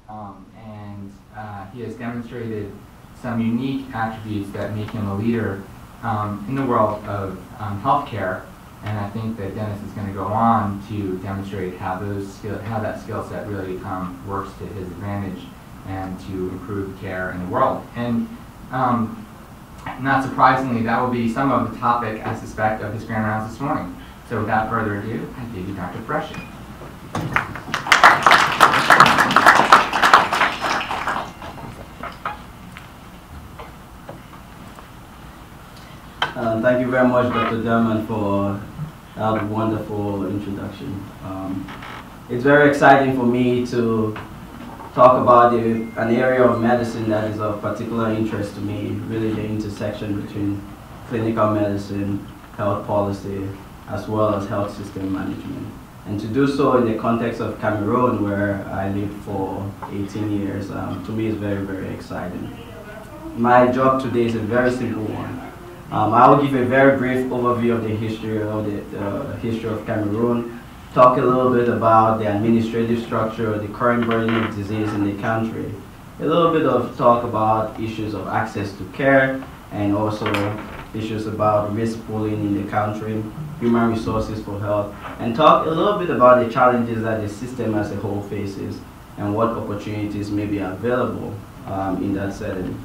and he has demonstrated some unique attributes that make him a leader in the world of healthcare. And I think that Denis is going to go on to demonstrate how that skill set really works to his advantage and to improve care in the world. And not surprisingly, that will be some of the topic, I suspect, of his grand rounds this morning. So without further ado, I give you Dr. Foretia. Thank you very much, Dr. Derman, for that wonderful introduction. It's very exciting for me to talk about an area of medicine that is of particular interest to me, really the intersection between clinical medicine, health policy, as well as health system management. And to do so in the context of Cameroon, where I lived for 18 years, to me is very, very exciting. My job today is a very simple one. I will give a very brief overview of the history of Cameroon, talk a little bit about the administrative structure, the current burden of disease in the country, a little bit of talk about issues of access to care, and also issues about risk pooling in the country, human resources for health, and talk a little bit about the challenges that the system as a whole faces and what opportunities may be available in that setting.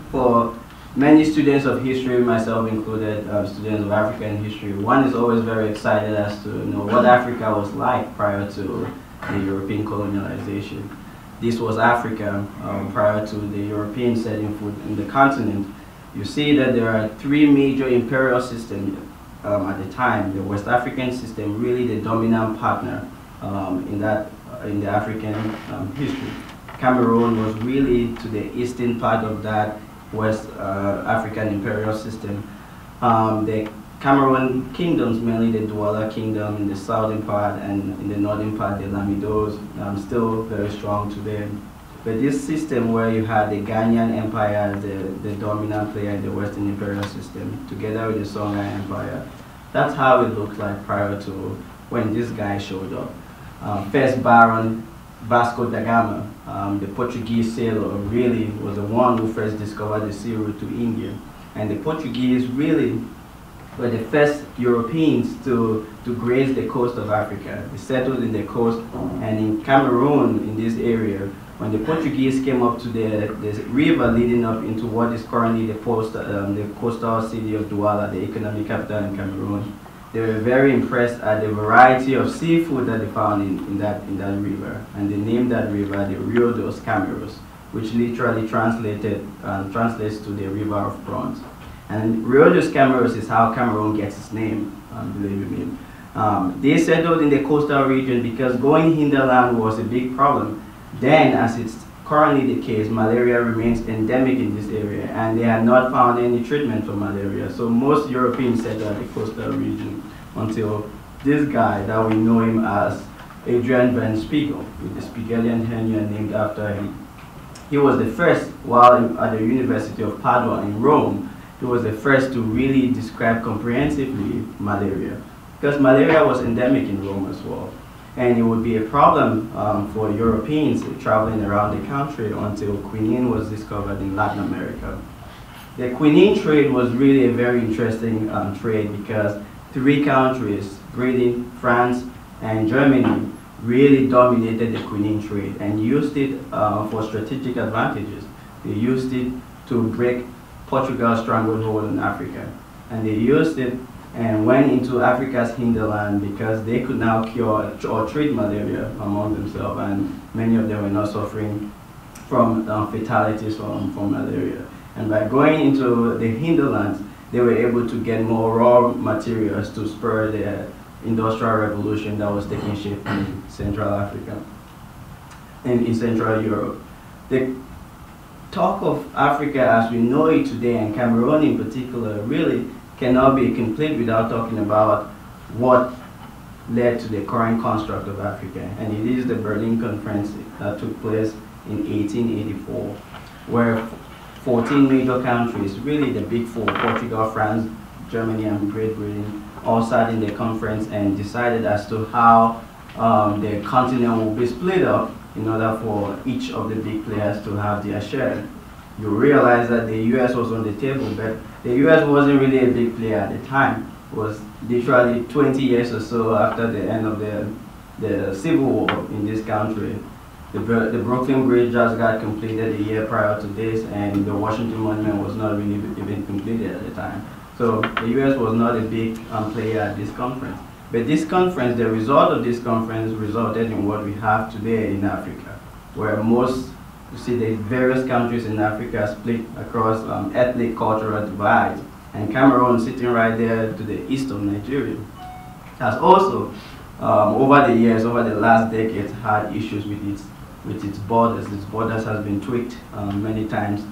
For many students of history, myself included, students of African history, one is always very excited as to know what Africa was like prior to the European colonialization. This was Africa prior to the Europeans setting foot in the continent. You see that there are three major imperial systems at the time. The West African system, really the dominant partner in the African history. Cameroon was really to the eastern part of that West African imperial system. The Cameroon kingdoms, mainly the Douala kingdom in the southern part and in the northern part, the Lamidos, still very strong today. But this system where you had the Ghanaian Empire, the dominant player in the Western imperial system, together with the Songhai Empire, that's how it looked like prior to when this guy showed up. First Baron Vasco da Gama, the Portuguese sailor, really was the one who first discovered the sea route to India. And the Portuguese really were the first Europeans to graze the coast of Africa. They settled in the coast, and in Cameroon, in this area, when the Portuguese came up to the river leading up into what is currently the coastal city of Douala, the economic capital in Cameroon, they were very impressed at the variety of seafood that they found in that river, and they named that river the Rio dos Cameros, which literally translates to the river of prawns. And Rio dos Cameros is how Cameroon gets its name, believe me. They settled in the coastal region because going hinterland was a big problem. Then, as it's currently the case, malaria remains endemic in this area, and they had not found any treatment for malaria. So most Europeans settled at the coastal region until this guy that we know him as Adrian van Spiegel, with the Spiegelian hernia named after him. He was the first, while at the University of Padua in Rome, he was the first to really describe comprehensively malaria, because malaria was endemic in Rome as well. And it would be a problem for Europeans traveling around the country until quinine was discovered in Latin America. The quinine trade was really a very interesting trade because three countries, Britain, France, and Germany, really dominated the quinine trade and used it for strategic advantages. They used it to break Portugal's stranglehold in Africa. And they used it and went into Africa's hinterland because they could now cure or treat malaria among themselves, and many of them were not suffering from fatalities from malaria. And by going into the hinterlands, they were able to get more raw materials to spur the industrial revolution that was taking shape in Central Africa and in Central Europe. The talk of Africa as we know it today, and Cameroon in particular, really cannot be complete without talking about what led to the current construct of Africa. And it is the Berlin Conference that took place in 1884, where 14 major countries, really the big four, Portugal, France, Germany, and Great Britain, all sat in the conference and decided as to how the continent will be split up in order for each of the big players to have their share. You realize that the US was on the table, but the US wasn't really a big player at the time. It was literally 20 years or so after the end of the Civil War in this country. The Brooklyn Bridge just got completed a year prior to this, and the Washington Monument was not really even completed at the time. So the US was not a big player at this conference. But this conference, the result of this conference resulted in what we have today in Africa, where you see the various countries in Africa split across ethnic, cultural divides, and Cameroon, sitting right there to the east of Nigeria, has also, over the years, over the last decades, had issues with its borders. Its borders has been tweaked many times.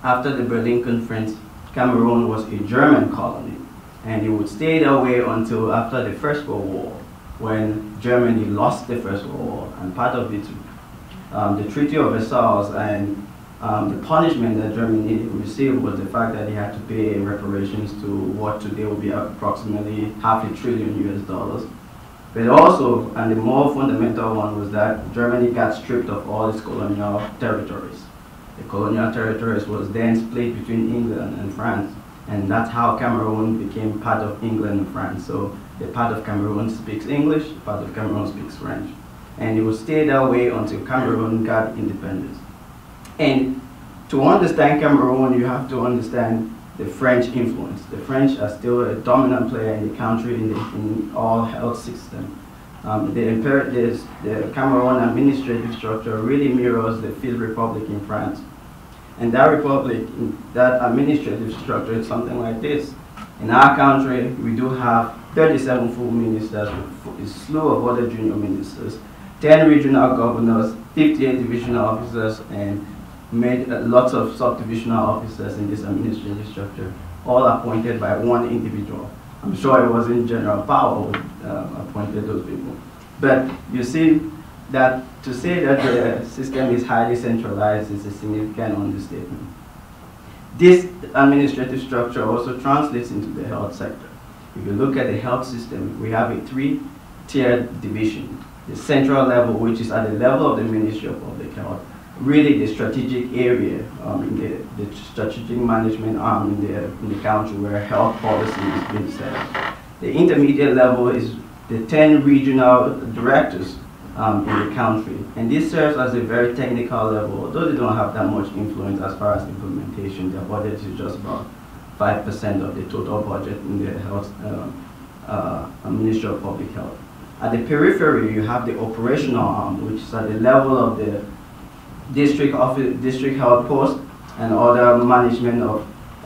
After the Berlin Conference, Cameroon was a German colony, and it would stay that way until after the First World War, when Germany lost the First World War, and part of it, the Treaty of Versailles, and the punishment that Germany received was the fact that they had to pay reparations to what today will be approximately $500 billion US. But also, and the more fundamental one, was that Germany got stripped of all its colonial territories. The colonial territories was then split between England and France, and that's how Cameroon became part of England and France. So the part of Cameroon speaks English, the part of Cameroon speaks French. And it will stay that way until Cameroon got independence. And to understand Cameroon, you have to understand the French influence. The French are still a dominant player in the country, in all health system. The Cameroon administrative structure really mirrors the Fifth Republic in France. And that republic, that administrative structure is something like this. In our country, we do have 37 full ministers with a slew of other junior ministers, 10 regional governors, 58 divisional officers, and lots of subdivisional officers in this administrative structure, all appointed by one individual. I'm sure it wasn't General Powell who appointed those people. But you see that to say that the system is highly centralized is a significant understatement. This administrative structure also translates into the health sector. If you look at the health system, we have a three-tiered division. The central level, which is at the level of the Ministry of Public Health, really the strategic area, in the strategic management arm in the country where health policy is being set. The intermediate level is the 10 regional directors in the country, and this serves as a very technical level. Although they don't have that much influence as far as implementation, their budget is just about 5% of the total budget in the health Ministry of Public Health. At the periphery, you have the operational arm, which is at the level of the district health post and other management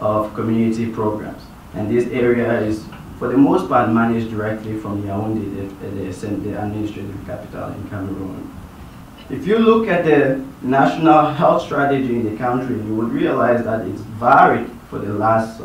of community programs. And this area is, for the most part, managed directly from Yaoundé, the administrative capital in Cameroon. If you look at the national health strategy in the country, you would realize that it's varied for the last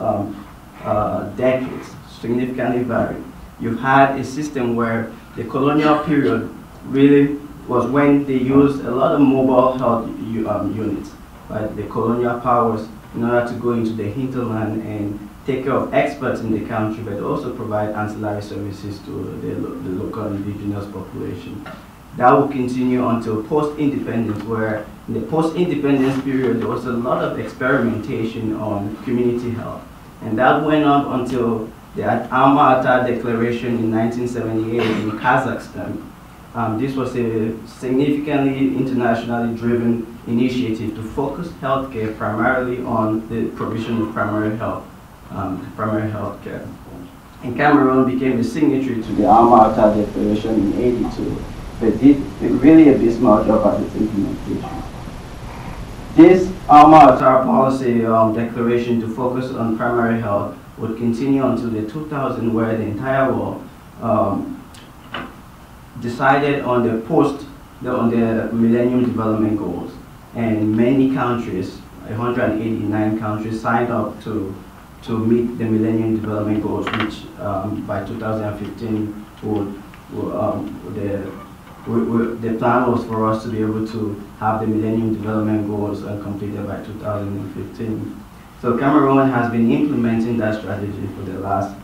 decades, significantly varied. You've had a system where the colonial period really was when they used a lot of mobile health units, right? The colonial powers, in order to go into the hinterland and take care of experts in the country, but also provide ancillary services to the local indigenous population. That will continue until post-independence, where in the post-independence period, there was a lot of experimentation on community health. And that went up until the Alma-Ata Declaration in 1978 in Kazakhstan. This was a significantly internationally driven initiative to focus healthcare primarily on the provision of primary health care. And Cameroon became a signatory to the Alma-Ata Declaration in '82, but did really a abysmal job at its implementation. This Alma-Ata policy declaration to focus on primary health would continue until the 2000s, where the entire world decided on the Millennium Development Goals, and many countries, 189 countries, signed up to meet the Millennium Development Goals, which by 2015 the plan was for us to be able to have the Millennium Development Goals completed by 2015. So Cameroon has been implementing that strategy for the last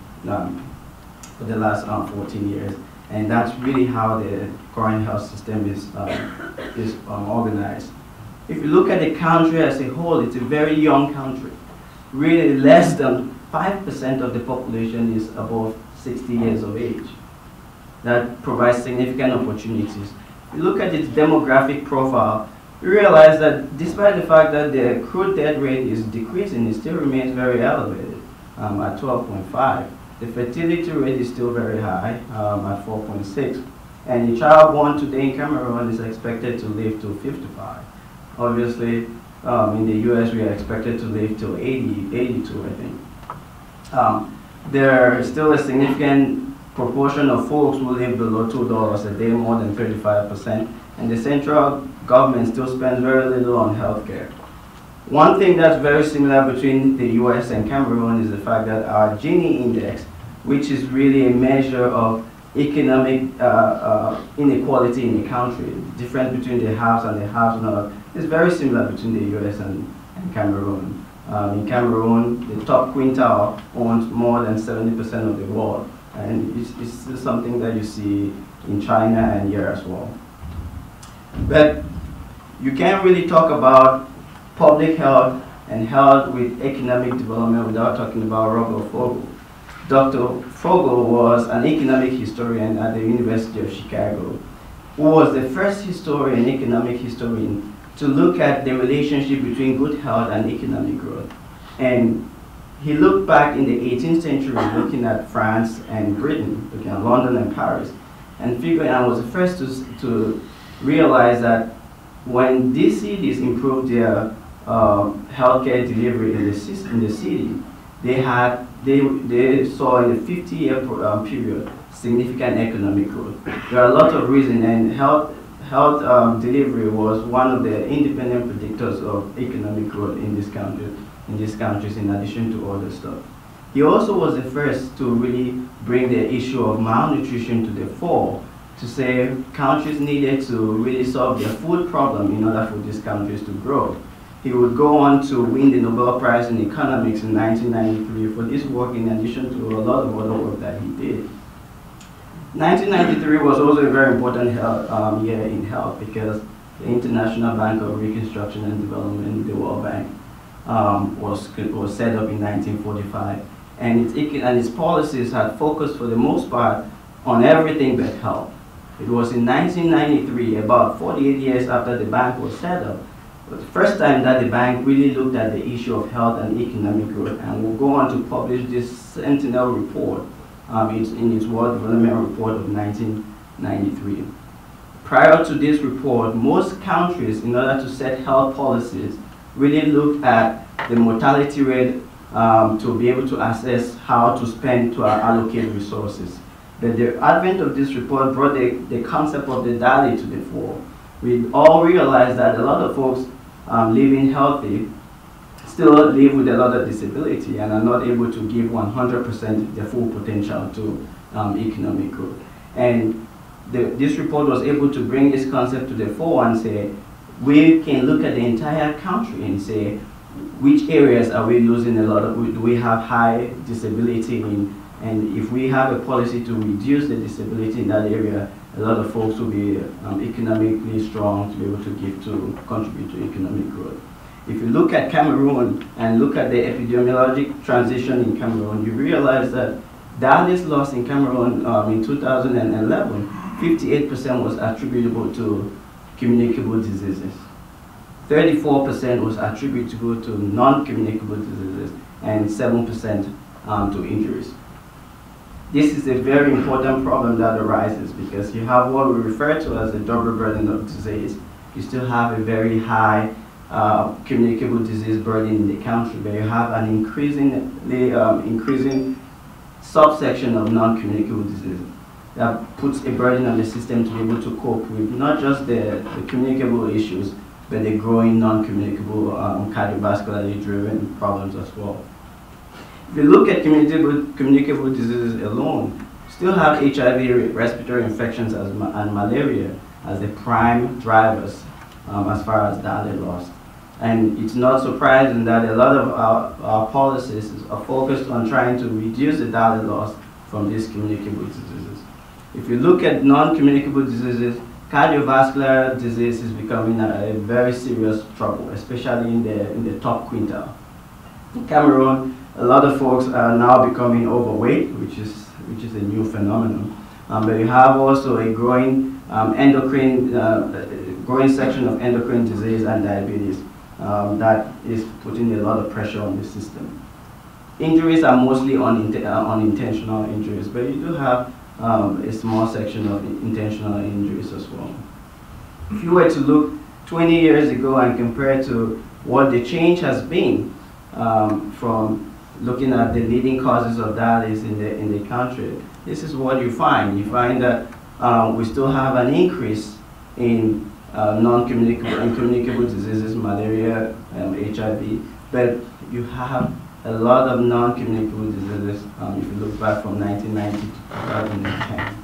14 years. And that's really how the current health system is organized. If you look at the country as a whole, it's a very young country. Really less than 5% of the population is above 60 years of age. That provides significant opportunities. If you look at its demographic profile, you realize that despite the fact that the crude death rate is decreasing, it still remains very elevated at 12.5. The fertility rate is still very high at 4.6. And a child born today in Cameroon is expected to live to 55. Obviously, in the US, we are expected to live till 82, I think. There is still a significant proportion of folks who live below $2 a day, more than 35%, and the central government still spends very little on healthcare. One thing that's very similar between the US and Cameroon is the fact that our Gini index, which is really a measure of economic inequality in the country, the difference between the haves and the have-nots, is very similar between the US and Cameroon. In Cameroon, the top quintile owns more than 70% of the world, and it's something that you see in China and here as well. But you can't really talk about public health and health with economic development without talking about Robert Fogel. Dr. Fogel was an economic historian at the University of Chicago, who was the first historian, economic historian, to look at the relationship between good health and economic growth. And he looked back in the 18th century, looking at France and Britain, looking at London and Paris, and figured out was the first to realize that when these cities improved their healthcare delivery in the city, they saw in a 50-year period significant economic growth. There are a lot of reasons, and health delivery was one of the independent predictors of economic growth in these countries, in addition to other stuff. He also was the first to really bring the issue of malnutrition to the fore, to say countries needed to really solve their food problem in order for these countries to grow. He would go on to win the Nobel Prize in Economics in 1993 for this work, in addition to a lot of other work that he did. 1993 was also a very important year in health, because the International Bank of Reconstruction and Development, the World Bank, was set up in 1945, and its policies had focused for the most part on everything but health. It was in 1993, about 48 years after the bank was set up, the first time that the bank really looked at the issue of health and economic growth, and will go on to publish this Sentinel report in its World Development Report of 1993. Prior to this report, most countries, in order to set health policies, really looked at the mortality rate to be able to assess how to spend, to allocate resources. But the advent of this report brought the concept of the DALI to the fore. We all realized that a lot of folks living healthy still live with a lot of disability and are not able to give 100% their full potential to economic growth. And this report was able to bring this concept to the fore and say, we can look at the entire country and say, which areas are we losing a lot of, do we have high disability in, and if we have a policy to reduce the disability in that area, a lot of folks will be economically strong to be able to contribute to economic growth. If you look at Cameroon and look at the epidemiologic transition in Cameroon, you realize that dialysis loss in Cameroon in 2011, 58% was attributable to communicable diseases. 34% was attributable to non-communicable diseases, and 7% to injuries. This is a very important problem that arises because you have what we refer to as a double burden of disease. You still have a very high communicable disease burden in the country, but you have an increasing subsection of non-communicable diseases that puts a burden on the system to be able to cope with not just the communicable issues, but the growing non-communicable cardiovascularly driven problems as well. If you look at communicable diseases alone, still have HIV, respiratory infections, and malaria as the prime drivers as far as dialysis loss. And it's not surprising that a lot of our policies are focused on trying to reduce the dialysis loss from these communicable diseases. If you look at non-communicable diseases, cardiovascular disease is becoming a very serious trouble, especially in the top quintile. In Cameroon, a lot of folks are now becoming overweight, which is a new phenomenon. But you have also a growing growing section of endocrine disease and diabetes that is putting a lot of pressure on the system. Injuries are mostly unintentional injuries, but you do have a small section of intentional injuries as well. If you were to look 20 years ago and compare to what the change has been from looking at the leading causes of dialysis in the country, this is what you find. You find that we still have an increase in non-communicable and communicable diseases, malaria, HIV, but you have a lot of non-communicable diseases if you look back from 1990 to 2010.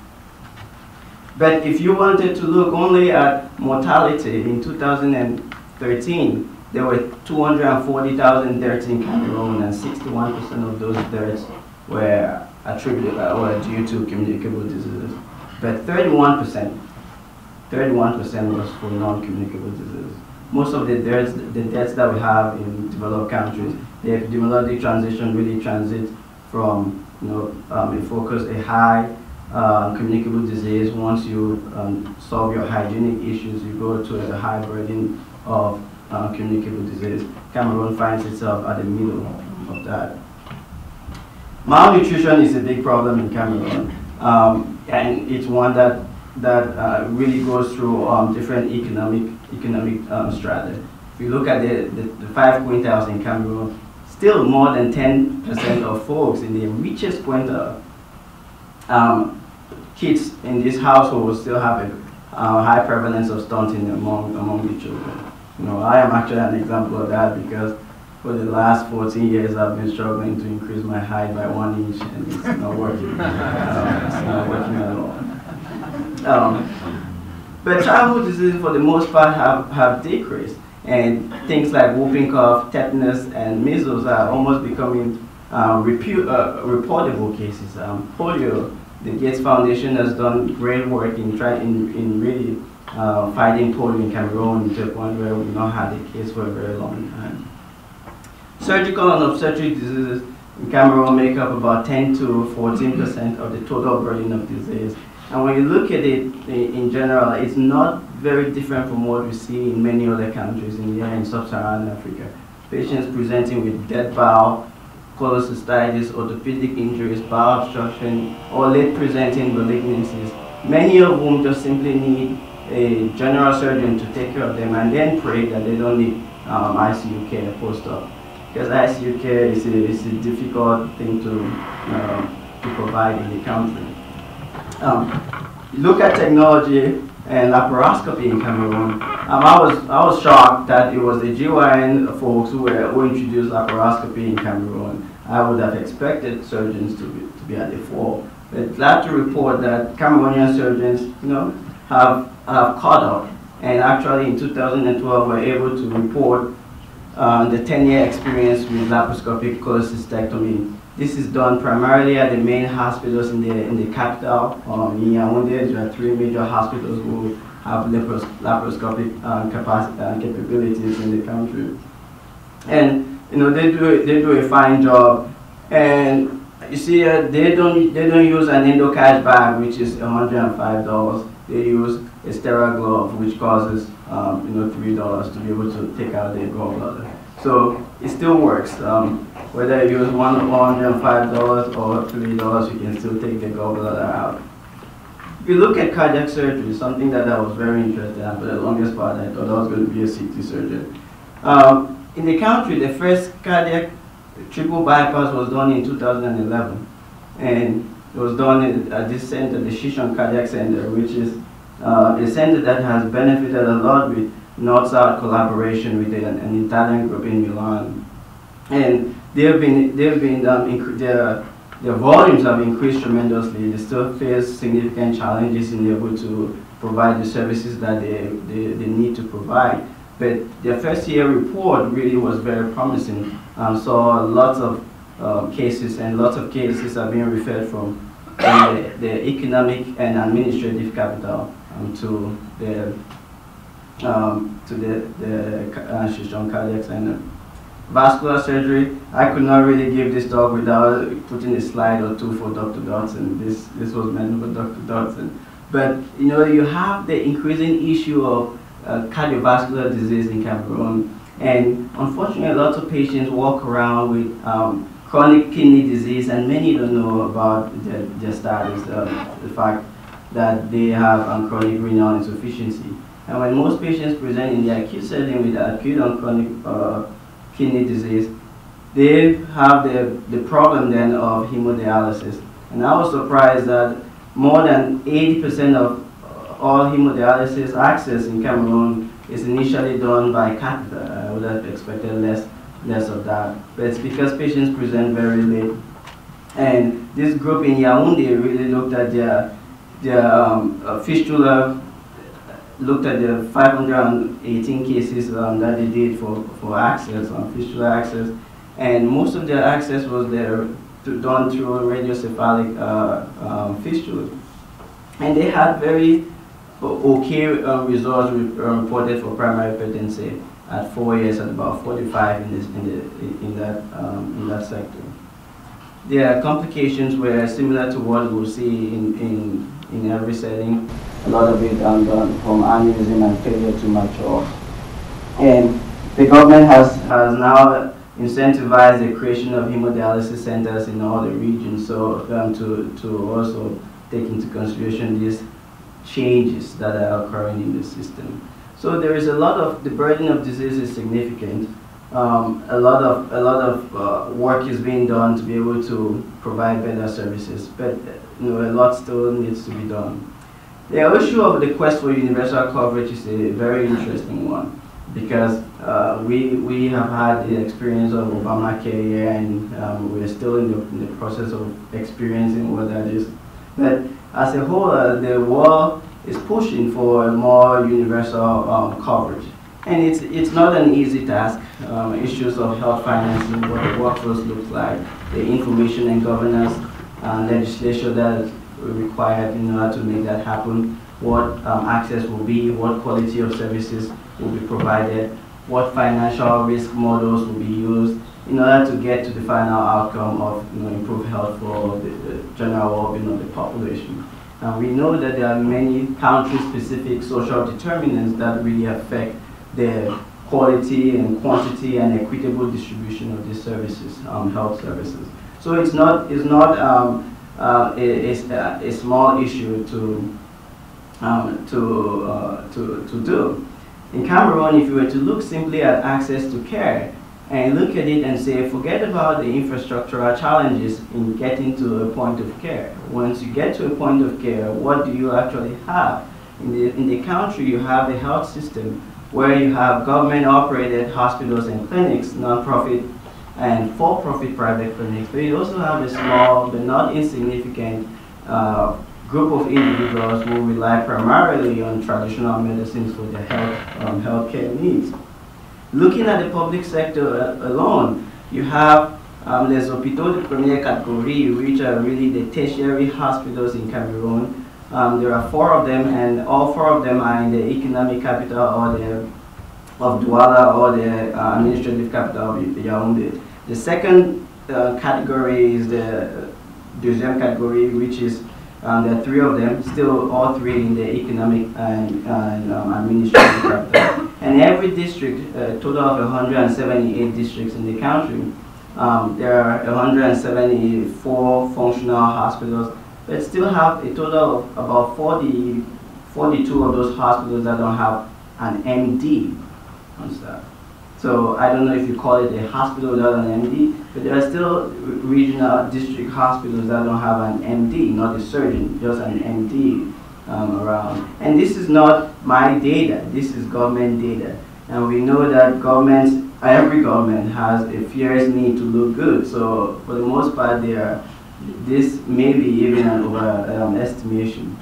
But if you wanted to look only at mortality, in 2013, there were 240,000 deaths in Cameroon, and 61% of those deaths were due to communicable diseases. But 31% was for non-communicable diseases. Most of the deaths that we have in developed countries, the epidemiologic transition really transits from a high communicable disease. Once you solve your hygienic issues, you go to a high burden of communicable disease. Cameroon finds itself at the middle of that. Malnutrition is a big problem in Cameroon, and it's one that really goes through different economic strata. If you look at the 5 quintiles in Cameroon, still more than 10% of folks in the richest quintile, kids in these households still have a high prevalence of stunting among the children. I am actually an example of that, because for the last 14 years I've been struggling to increase my height by 1 inch, and it's not working. It's not working at all. But childhood diseases for the most part have decreased, and things like whooping cough, tetanus, and measles are almost becoming reportable cases. Polio, the Gates Foundation has done great work in really fighting polio in Cameroon to a point where we've not had a case for a very long time. Surgical and obstetric diseases in Cameroon make up about 10 to 14% of the total burden of disease. And when you look at it in general, it's not very different from what we see in many other countries in sub-Saharan Africa. Patients presenting with dead bowel, cholecystitis, orthopedic injuries, bowel obstruction, or late presenting malignancies, many of whom just simply need a general surgeon to take care of them, and then pray that they don't need ICU care post-op. Because ICU care is a difficult thing to provide in the country. Look at technology and laparoscopy in Cameroon. I was shocked that it was the GYN folks who introduced laparoscopy in Cameroon. I would have expected surgeons to be at the fore. But glad to report that Cameroonian surgeons, have caught up, and actually in 2012 were able to report the 10-year experience with laparoscopic cholecystectomy. This is done primarily at the main hospitals in the capital. In Yaoundé, there are 3 major hospitals who have laparoscopic capabilities in the country, and they do a fine job. And you see, they don't use an endocash bag, which is $105. They use a sterile glove, which causes $3 to be able to take out the gallbladder. So it still works. Whether you use $105 or $3, you can still take the gallbladder out. If you look at cardiac surgery, something that I was very interested in, for the longest part I thought I was going to be a CT surgeon. In the country, the first cardiac triple bypass was done in 2011, and it was done at this center, the Shishon Cardiac Center, which is a center that has benefited a lot with North-South collaboration with an Italian group in Milan, and their volumes have increased tremendously. They still face significant challenges in able to provide the services that they need to provide. But their first year report really was very promising. Saw lots of cases, and lots of cases are being referred from the economic and administrative capital to the she's done cardiac center. Vascular surgery, I could not really give this talk without putting a slide or two for Dr. Dodson. This was meant for Dr. Dodson. But you know, you have the increasing issue of cardiovascular disease in Cameroon, and unfortunately, lots of patients walk around with chronic kidney disease, and many don't know about their status, the fact that they have chronic renal insufficiency. And when most patients present in the acute setting with acute and chronic kidney disease, they have the problem then of hemodialysis. And I was surprised that more than 80% of all hemodialysis access in Cameroon is initially done by Capita. I would have expected less of that. But it's because patients present very late. And this group in Yaoundé really looked at their fistula, looked at the 518 cases that they did for access, fistula access, and most of their access was done through radiocephalic fistula. And they had very okay results reported for primary patency at 4 years at about 45 in that sector. Their complications were similar to what we'll see in every setting. A lot of it from aneurysm and failure to mature. And the government has now incentivized the creation of hemodialysis centers in all the regions, so to also take into consideration these changes that are occurring in the system. So there is a lot of, the burden of disease is significant. A lot of work is being done to be able to provide better services, but you know, a lot still needs to be done. The issue of the quest for universal coverage is a very interesting one, because we have had the experience of Obamacare here, and we're still in the process of experiencing what that is. But as a whole, the world is pushing for more universal coverage. And it's not an easy task. Issues of health financing, what the workforce looks like, the information and governance legislation that is required in order to make that happen, what access will be, what quality of services will be provided, what financial risk models will be used in order to get to the final outcome of improved health for the general well-being of the population. And we know that there are many country-specific social determinants that really affect the quality and quantity and equitable distribution of these services, health services. So it's not a small issue to do. In Cameroon, if you were to look simply at access to care and look at it and say, forget about the infrastructural challenges in getting to a point of care. Once you get to a point of care, what do you actually have? In the country, you have a health system where you have government-operated hospitals and clinics, non-profit and for-profit private clinics, but you also have a small but not insignificant group of individuals who rely primarily on traditional medicines for their healthcare needs. Looking at the public sector alone, you have les hôpitaux de première catégorie, which are really the tertiary hospitals in Cameroon. There are 4 of them, and all 4 of them are in the economic capital of Douala or the administrative capital of Yaoundé. The second category is the deuxième category, which is there are 3 of them, still all 3 in the economic and administrative capital. And every district, a total of 178 districts in the country, there are 174 functional hospitals, but still have a total of about 42 of those hospitals that don't have an MD on staff. So I don't know if you call it a hospital without an MD, but there are still regional district hospitals that don't have an MD, not a surgeon, just an MD around. And this is not my data, this is government data. And we know that every government has a fierce need to look good. So for the most part, this may be even an overestimation.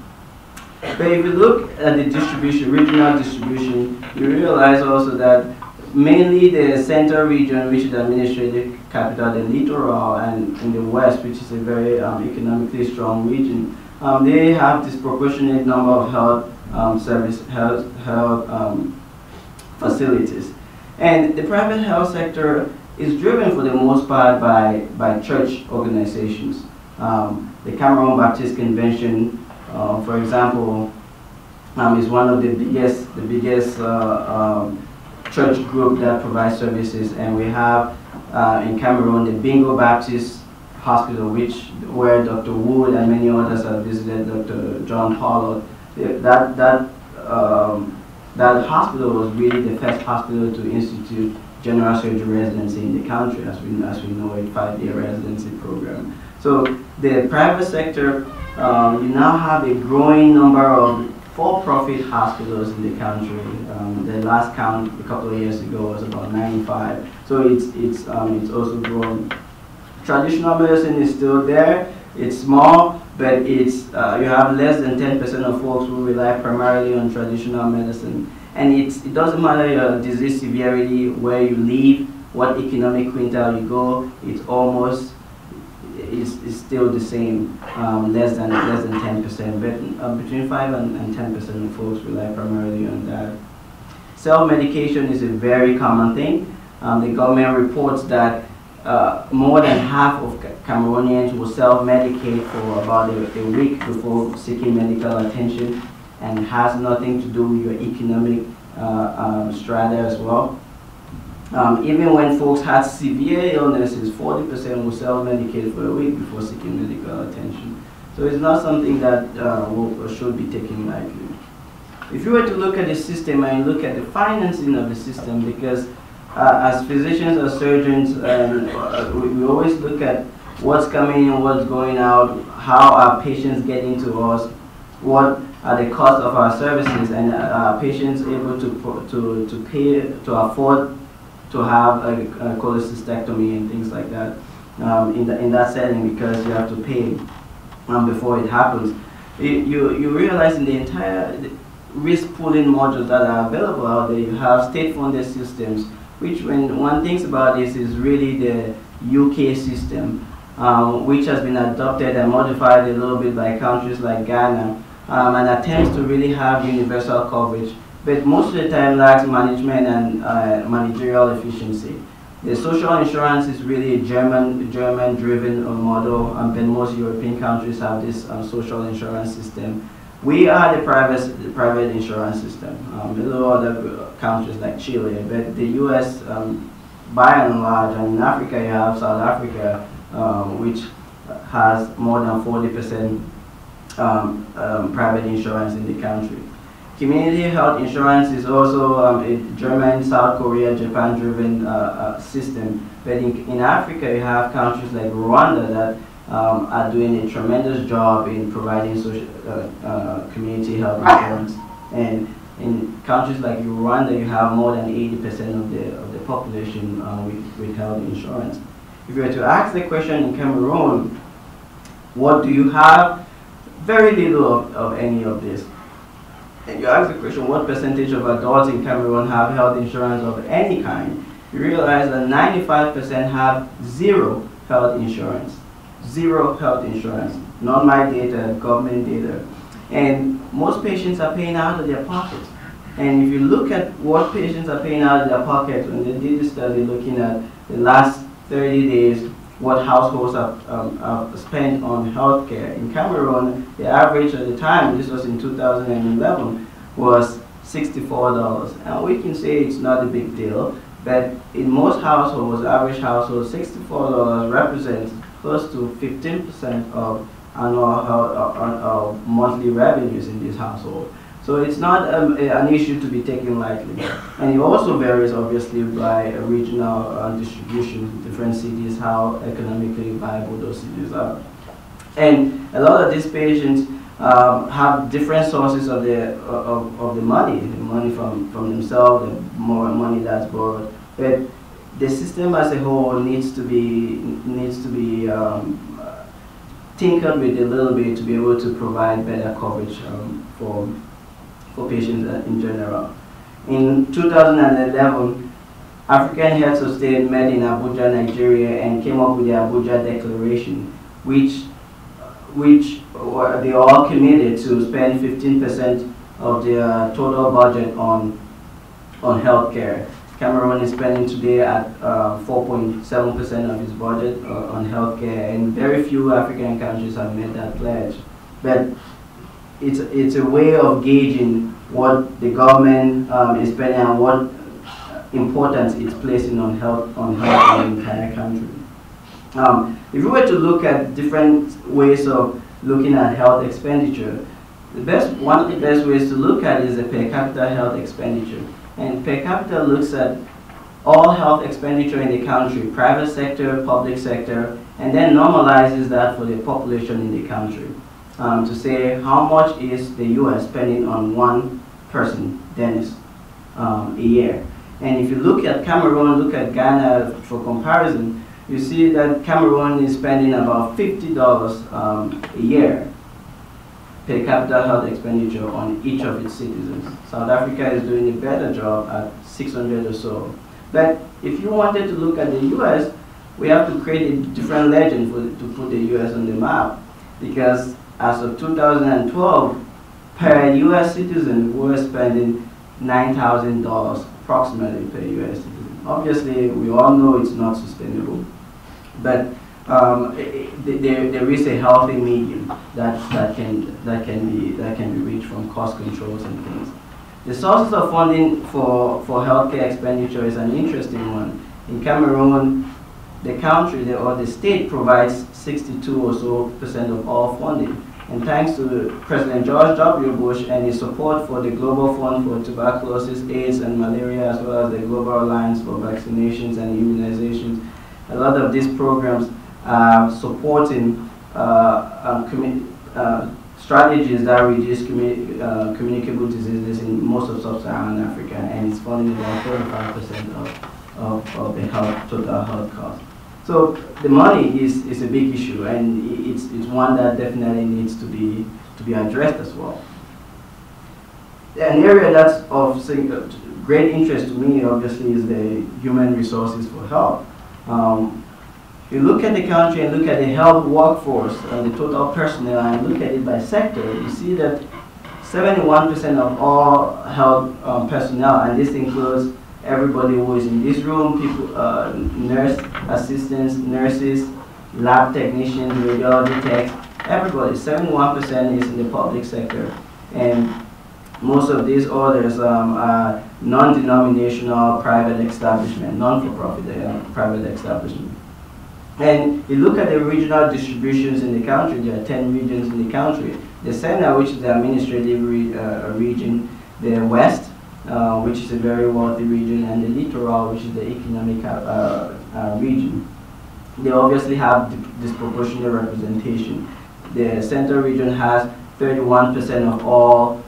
But if you look at the distribution, regional distribution, you realize also that mainly the central region, which is the administrative capital, the littoral, and in the west, which is a very economically strong region. They have disproportionate number of health facilities. And the private health sector is driven for the most part by church organizations. The Cameroon Baptist Convention, for example, is one of the biggest church group that provides services, and we have in Cameroon the Bingo Baptist Hospital, where Dr. Wood and many others have visited, Dr. John Pollard. That hospital was really the first hospital to institute general surgery residency in the country, as we know, a 5-year residency program. So the private sector, you now have a growing number of for-profit hospitals in the country. The last count a couple of years ago was about 95. So it's also grown. Traditional medicine is still there. It's small, but it's you have less than 10% of folks who rely primarily on traditional medicine. And it doesn't matter your disease severity, where you live, what economic quintile you go. It's almost it's still the same, less than 10%, but between 5 and 10% of folks rely primarily on that. Self-medication is a very common thing. The government reports that more than half of Cameroonians will self-medicate for about a week before seeking medical attention, and has nothing to do with your economic strata as well. Even when folks had severe illnesses, 40% will self-medicate for a week before seeking medical attention. So it's not something that should be taken lightly. If you were to look at the system and look at the financing of the system, because as physicians or surgeons, we always look at what's coming in, what's going out, how are patients getting to us, what are the costs of our services, and are patients able to pay, to afford to have a cholecystectomy and things like that in that setting, because you have to pay before it happens. You realize in the entire risk pooling modules that are available out there, you have state-funded systems, which when one thinks about this is really the UK system, which has been adopted and modified a little bit by countries like Ghana, and attempts to really have universal coverage, but most of the time lacks management and managerial efficiency. The social insurance is really a German-driven model, but most European countries have this social insurance system. We are the private insurance system. A little other countries like Chile, but the US, by and large, and in Africa you have South Africa, which has more than 40% private insurance in the country. Community health insurance is also a German, South Korea, Japan-driven system. But in Africa, you have countries like Rwanda that are doing a tremendous job in providing social, community health insurance. And in countries like Rwanda, you have more than 80% of the population with health insurance. If you were to ask the question in Cameroon, what do you have? Very little of any of this. And you ask the question, what percentage of adults in Cameroon have health insurance of any kind? You realize that 95% have zero health insurance. Zero health insurance. Not my data, government data. And most patients are paying out of their pocket. And if you look at what patients are paying out of their pocket, when they did the study looking at the last 30 days, what households have spent on healthcare. In Cameroon, the average at the time, this was in 2011, was $64. And we can say it's not a big deal, but in most households, average households, $64 represents close to 15% of annual monthly revenues in this household. So it's not an issue to be taken lightly. And it also varies, obviously, by regional distribution, different cities, how economically viable those cities are. And a lot of these patients have different sources of the money from themselves, the more money that's borrowed. But the system as a whole needs to be tinkered with a little bit to be able to provide better coverage for patients in general. In 2011, African heads of state met in Abuja, Nigeria, and came up with the Abuja Declaration, which they all committed to spend 15% of their total budget on healthcare. Cameroon is spending today at 4.7% of its budget on healthcare, and very few African countries have made that pledge. But it's a way of gauging what the government is spending and what importance it's placing on health in the entire country. If we were to look at different ways of looking at health expenditure, one of the best ways to look at is the per capita health expenditure. And per capita looks at all health expenditure in the country, private sector, public sector, and then normalizes that for the population in the country to say how much is the US spending on one person, Denis, a year. And if you look at Cameroon, look at Ghana for comparison, you see that Cameroon is spending about $50 a year per capita health expenditure on each of its citizens. South Africa is doing a better job at 600 or so. But if you wanted to look at the US, we have to create a different legend to put the US on the map, because as of 2012, per US citizen, we were spending $9,000 approximately per US citizen. Obviously, we all know it's not sustainable, but there is a healthy medium that can be reached from cost controls and things. The sources of funding for healthcare expenditure is an interesting one. In Cameroon, the country or the state provides 62% or so of all funding. And thanks to President George W. Bush and his support for the Global Fund for Tuberculosis, AIDS, and Malaria, as well as the Global Alliance for Vaccinations and Immunizations, a lot of these programs are supporting strategies that reduce communicable diseases in most of sub-Saharan Africa, and it's funding about 35% of the total health cost. So the money is a big issue, and it's one that definitely needs to be addressed as well. An area that's of great interest to me, obviously, is the human resources for health. If you look at the country and look at the health workforce and the total personnel and look at it by sector, you see that 71% of all health personnel, and this includes everybody who is in this room, people, nurse assistants, nurses, lab technicians, radiology techs, everybody, 71% is in the public sector. And most of these others are non-denominational private establishment, non-for-profit private establishment. And you look at the regional distributions in the country, there are 10 regions in the country. The center, which is the administrative region, the west, which is a very wealthy region, and the littoral, which is the economic region. They obviously have disproportionate representation. The central region has 31% of all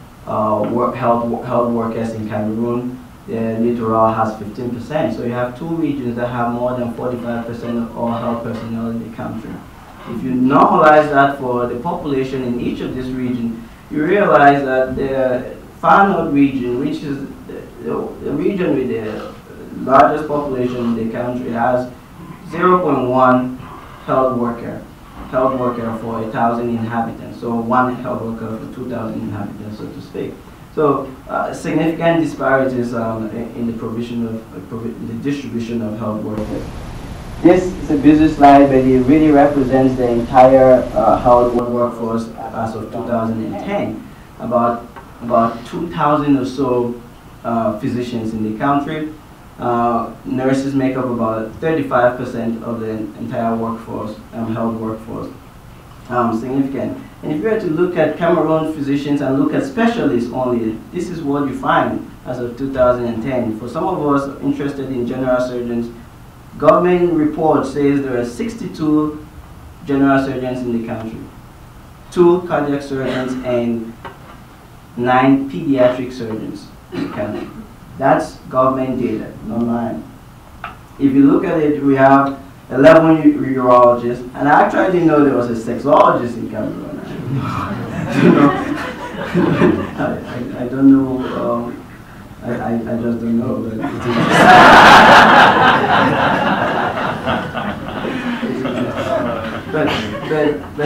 health workers in Cameroon. The littoral has 15%. So you have two regions that have more than 45% of all health personnel in the country. If you normalize that for the population in each of these regions, you realize that the Far North region, which is the region with the largest population in the country, has 0.1 health worker for 1,000 inhabitants. So one health worker for 2,000 inhabitants, so to speak. So significant disparities in the provision of the distribution of health workers. This is a busy slide, but it really represents the entire health workforce as of 2010. About 2,000 or so physicians in the country. Nurses make up about 35% of the entire workforce, health workforce. Significant. And if you were to look at Cameroon physicians and look at specialists only, this is what you find as of 2010. For some of us interested in general surgeons, government report says there are 62 general surgeons in the country, 2 cardiac surgeons and 9 pediatric surgeons in the country. That's government data, not mine. If you look at it, we have 11 urologists, and I actually didn't know there was a sexologist in Cameroon. You know, I don't know. I just don't know. But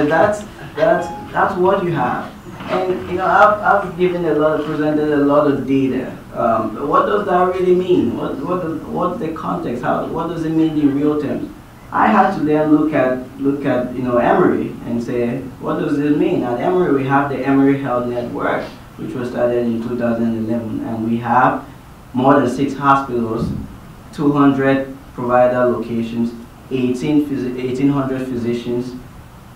because that's what you have. And you know, I've given presented a lot of data. What does that really mean? What's the context? What does it mean in real terms? I had to then look at you know, Emory and say, what does this mean? At Emory, we have the Emory Health Network, which was started in 2011, and we have more than 6 hospitals, 200 provider locations, 1,800 physicians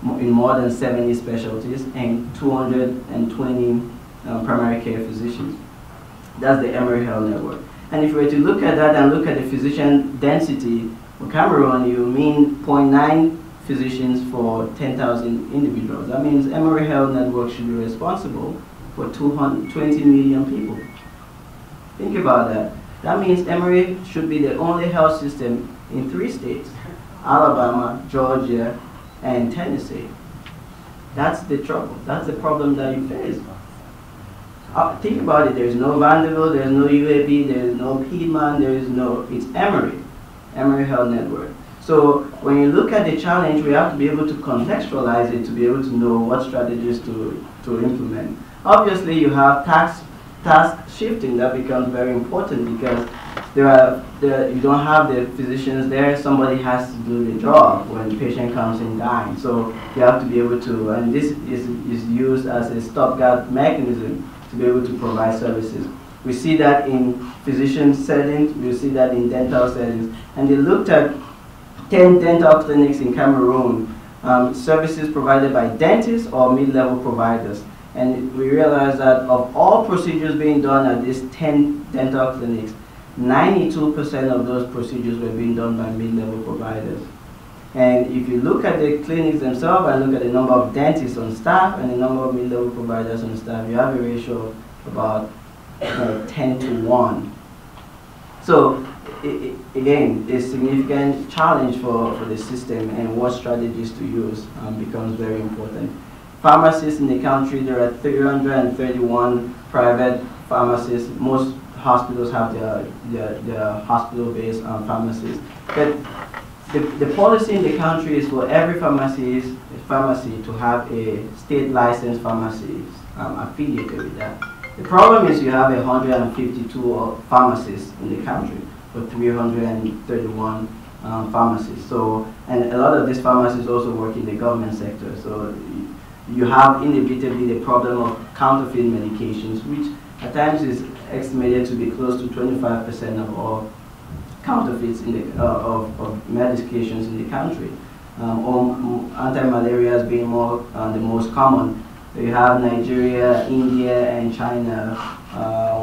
in more than 70 specialties, and 220 primary care physicians. That's the Emory Health Network. And if we were to look at that and look at the physician density for Cameroon, you mean 0.9 physicians for 10,000 individuals. That means Emory Health Network should be responsible for 20 million people. Think about that. That means Emory should be the only health system in 3 states: Alabama, Georgia, and Tennessee. That's the trouble. That's the problem that you face. Think about it. There's no Vanderbilt, there's no UAB, there's no Piedmont, it's Emory Health Network. So when you look at the challenge, we have to be able to contextualize it to be able to know what strategies to implement. Obviously, you have task shifting that becomes very important because you don't have the physicians there. Somebody has to do the job when the patient comes in dying. So you have to be able to, and this is used as a stopgap mechanism to be able to provide services. We see that in physician settings, we see that in dental settings. And they looked at 10 dental clinics in Cameroon, services provided by dentists or mid-level providers. And we realized that of all procedures being done at these 10 dental clinics, 92% of those procedures were being done by mid-level providers. And if you look at the clinics themselves and look at the number of dentists on staff and the number of mid-level providers on staff, you have a ratio of about 10 to 1. So again, a significant challenge for the system, and what strategies to use becomes very important. Pharmacists in the country, there are 331 private pharmacies. Most hospitals have their hospital-based pharmacies. But the policy in the country is for every pharmacy to have a state licensed pharmacy affiliated with that. The problem is you have 152 pharmacists in the country for 331 pharmacies. So, and a lot of these pharmacies also work in the government sector. So you have inevitably the problem of counterfeit medications, which at times is estimated to be close to 25% of all counterfeits in the, of medications in the country. Anti-malaria being the most common. You have Nigeria, India, and China,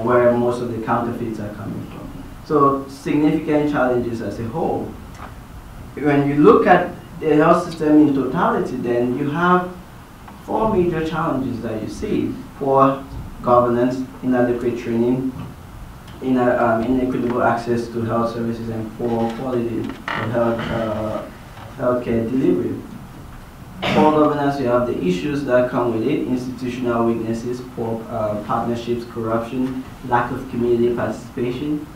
where most of the counterfeits are coming from. So significant challenges as a whole. When you look at the health system in totality, then you have 4 major challenges that you see: poor governance, inadequate training, inequitable access to health services, and poor quality of healthcare delivery. Poor governance, you have the issues that come with it: institutional weaknesses, poor partnerships, corruption, lack of community participation.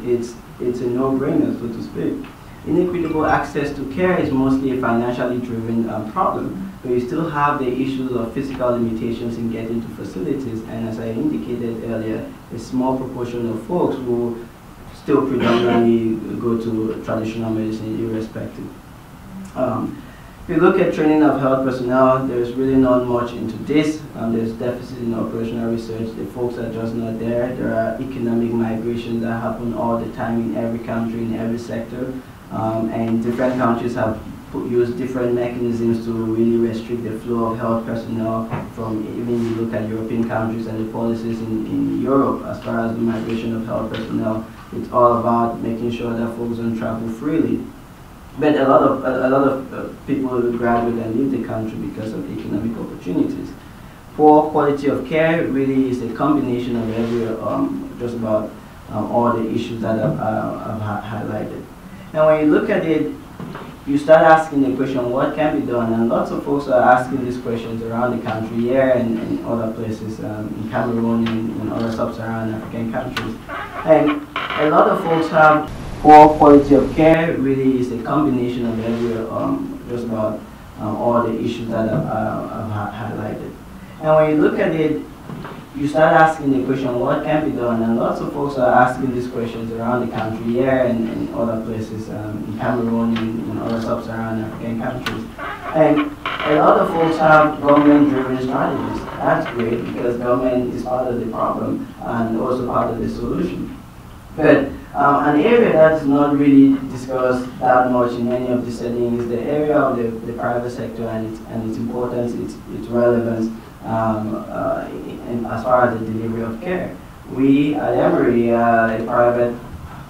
It's a no-brainer, so to speak. Inequitable access to care is mostly a financially driven problem, but you still have the issues of physical limitations in getting to facilities, and as I indicated earlier, a small proportion of folks who still predominantly go to traditional medicine irrespective. If you look at training of health personnel, there's really not much into this. There's deficit in operational research. The folks are just not there. There are economic migrations that happen all the time in every country, in every sector. And different countries have used different mechanisms to really restrict the flow of health personnel. From even you look at European countries and the policies in Europe as far as the migration of health personnel, it's all about making sure that folks don't travel freely. But a lot of people will graduate and leave the country because of economic opportunities. Poor quality of care really is a combination of every just about all the issues that I've highlighted. And when you look at it, you start asking the question, what can be done? And lots of folks are asking these questions around the country here and other places, in Cameroon and in other sub-Saharan African countries. And a lot of folks have poor quality of care. Really is a combination of every just about all the issues that I've highlighted. And when you look at it, you start asking the question, what can be done? And lots of folks are asking these questions around the country, here and in other places, in Cameroon, in other sub-Saharan African countries. And a lot of folks have government-driven strategies. That's great, because government is part of the problem and also part of the solution. But an area that's not really discussed that much in many of the settings is the area of the private sector and its importance, its relevance as far as the delivery of care. We at Emory are a private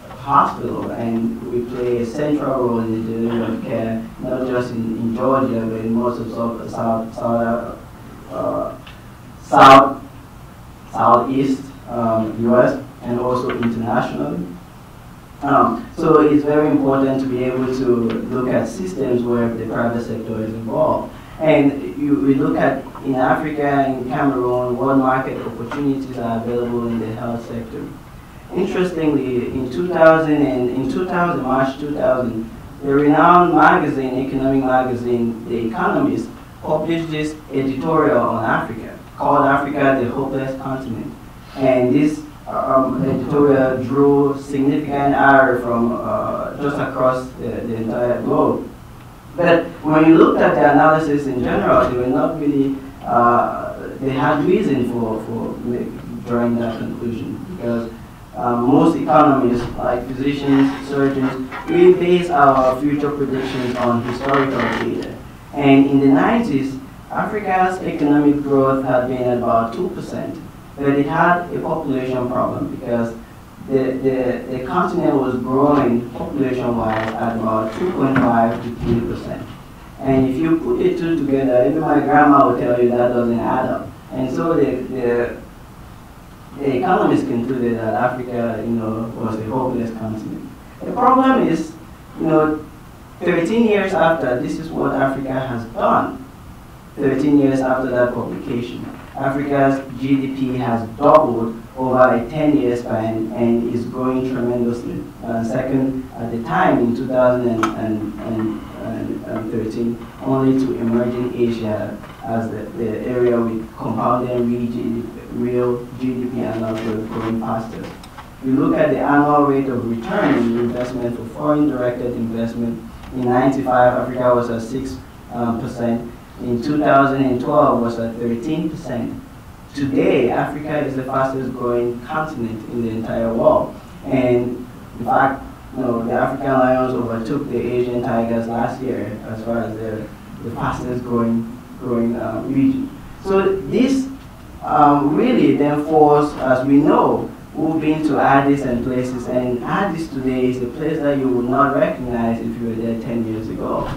hospital, and we play a central role in the delivery of care, not just in Georgia, but in most of Southeast US and also internationally. So it's very important to be able to look at systems where the private sector is involved. And we look at, in Africa, in Cameroon, what market opportunities are available in the health sector. Interestingly, in March 2000, the renowned magazine, economic magazine, The Economist, published this editorial on Africa, called Africa the Hopeless Continent. And this editorial drew significant ire from just across the entire globe. But when you looked at the analysis in general, they were not really, they had reason for drawing that conclusion, because most economists, like physicians, surgeons, we base our future predictions on historical data. And in the 90s, Africa's economic growth had been at about 2%, but it had a population problem, because the continent was growing population-wise at about 2.5 to 3%. And if you put the two together, even my grandma will tell you that doesn't add up. And so the economists concluded that Africa, was a hopeless continent. The problem is, 13 years after, this is what Africa has done. 13 years after that publication, Africa's GDP has doubled over a 10-year span and is growing tremendously. Second at the time in 2013, only to emerging Asia as the area with compounding real GDP and not growing faster. We look at the annual rate of return in investment for foreign directed investment. In 1995, Africa was at 6%. In 2012, was at 13%. Today, Africa is the fastest growing continent in the entire world. And in fact, the African lions overtook the Asian tigers last year as far as the fastest growing region. So this really then forced, as we know, who've been to Addis and places, and Addis today is a place that you would not recognize if you were there 10 years ago.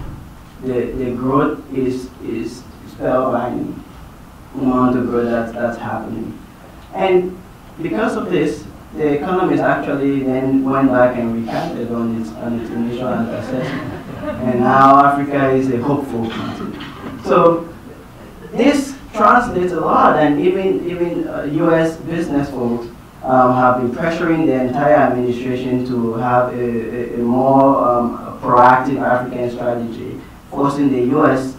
The growth is spellbinding, the amount of growth that's happening. And because of this, the economists actually then went back and recanted on its initial assessment. And now Africa is a hopeful continent. So this translates a lot, and even US business folks have been pressuring the entire administration to have a more proactive African strategy, forcing the US,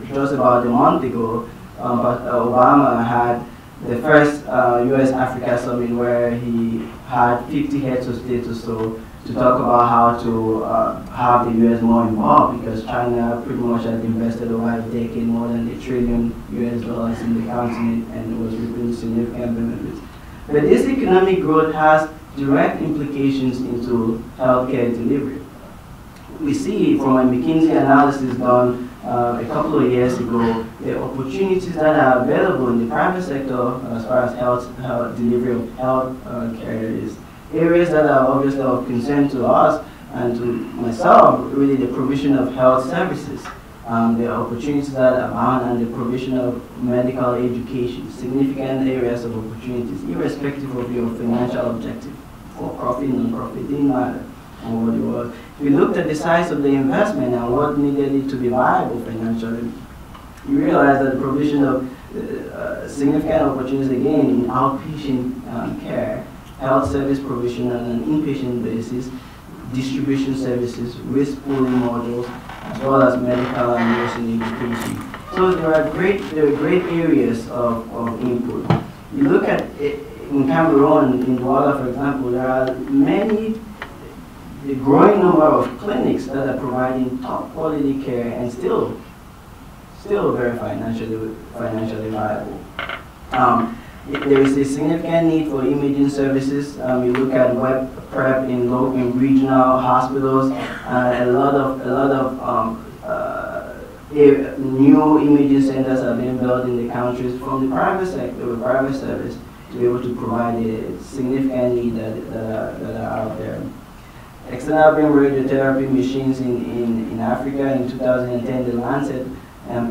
just about a month ago, Obama had the first US-Africa summit where he had 50 heads of state or so to talk about how to have the US more involved, because China pretty much had invested over a decade more than $1 trillion US in the continent and was reaping significant benefits. But this economic growth has direct implications into healthcare delivery. We see from a McKinsey analysis done a couple of years ago, the opportunities that are available in the private sector as far as health delivery of health care is areas that are obviously of concern to us and to myself, really the provision of health services, the opportunities that abound, and the provision of medical education, significant areas of opportunities, irrespective of your financial objective, for profit, non-profit, didn't matter on what it was. We looked at the size of the investment and what needed it to be viable financially. You realize that the provision of significant opportunities, again, in outpatient care, health service provision on an inpatient basis, distribution services, risk pooling modules, as well as medical and nursing education. So there are great areas of input. You look at it, in Cameroon, in Douala, for example, there are a growing number of clinics that are providing top quality care and still very financially viable. There is a significant need for imaging services. You look at web prep in regional hospitals. A lot of new imaging centers are being built in the countries from the private sector, the private service, to be able to provide a significant need that are out there. External beam radiotherapy machines in Africa in 2010, the Lancet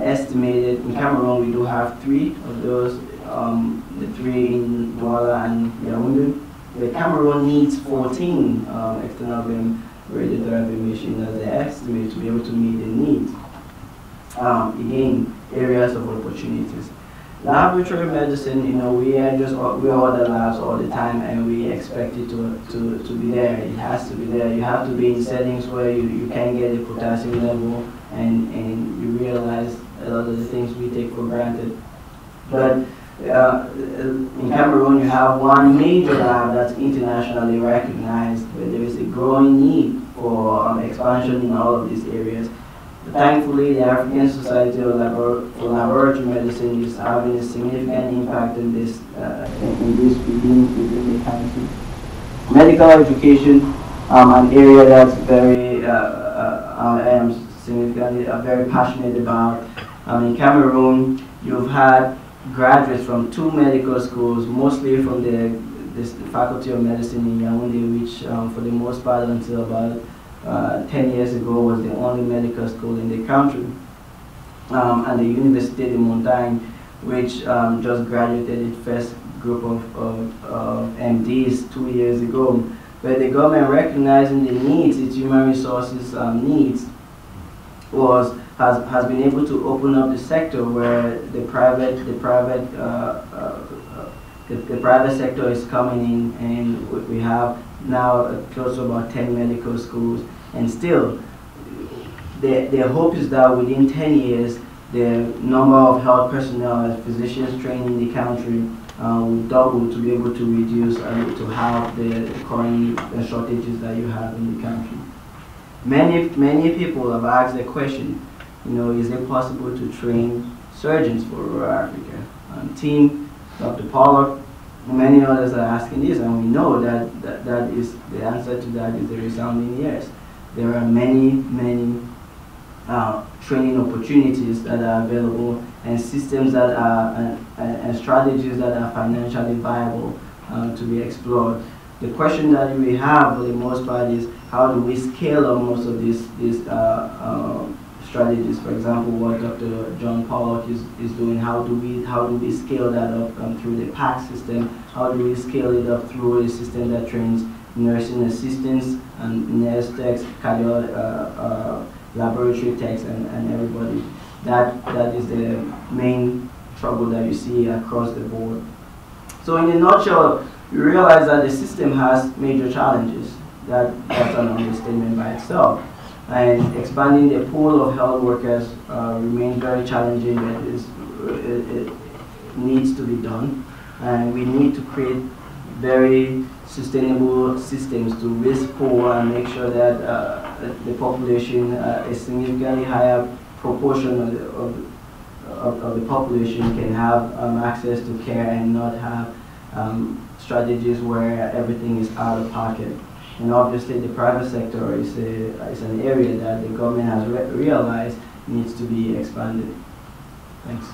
estimated in Cameroon we do have 3 of those, the 3 in Douala and Yaoundé. The Cameroon needs 14 external beam radiotherapy machines as they estimate to be able to meet the needs. Again, areas of opportunities. Laboratory medicine, we order labs all the time and we expect it to be there. It has to be there. You have to be in settings where you can get a potassium level and you realize a lot of the things we take for granted. But in Cameroon, you have one major lab that's internationally recognized, but there is a growing need for expansion in all of these areas. Thankfully, the African Society for Laboratory Medicine is having a significant impact in this within the country. Medical education, an area that's very I am significantly very passionate about. In Cameroon, you've had graduates from 2 medical schools, mostly from the Faculty of Medicine in Yaoundé, which for the most part until about 10 years ago was the only medical school in the country, and the University de Montagne, which just graduated its first group of MDs 2 years ago. But the government, recognizing the needs, its human resources needs, has been able to open up the sector where the private sector is coming in, and we have now close to about 10 medical schools. And still, their hope is that within 10 years, the number of health personnel and physicians trained in the country will double to be able to reduce to have the current shortages that you have in the country. Many people have asked the question, is it possible to train surgeons for rural Africa? Team Dr. Pollock, many others are asking this, and we know that is the answer to that is a resounding yes. There are many training opportunities that are available and systems that are and strategies that are financially viable to be explored. The question that we have for the most part is how do we scale up most of these strategies? For example, what Dr. John Pollock is doing, how do we scale that up through the PAC system? How do we scale it up through a system that trains nursing assistants and nurse techs, laboratory techs, and everybody? That is the main trouble that you see across the board. So in a nutshell, you realize that the system has major challenges. That's an understatement by itself. And expanding the pool of health workers remains very challenging. It needs to be done. And we need to create very sustainable systems to risk pool and make sure that the population, a significantly higher proportion of the population can have access to care and not have strategies where everything is out of pocket. And obviously the private sector is an area that the government has realized needs to be expanded. Thanks.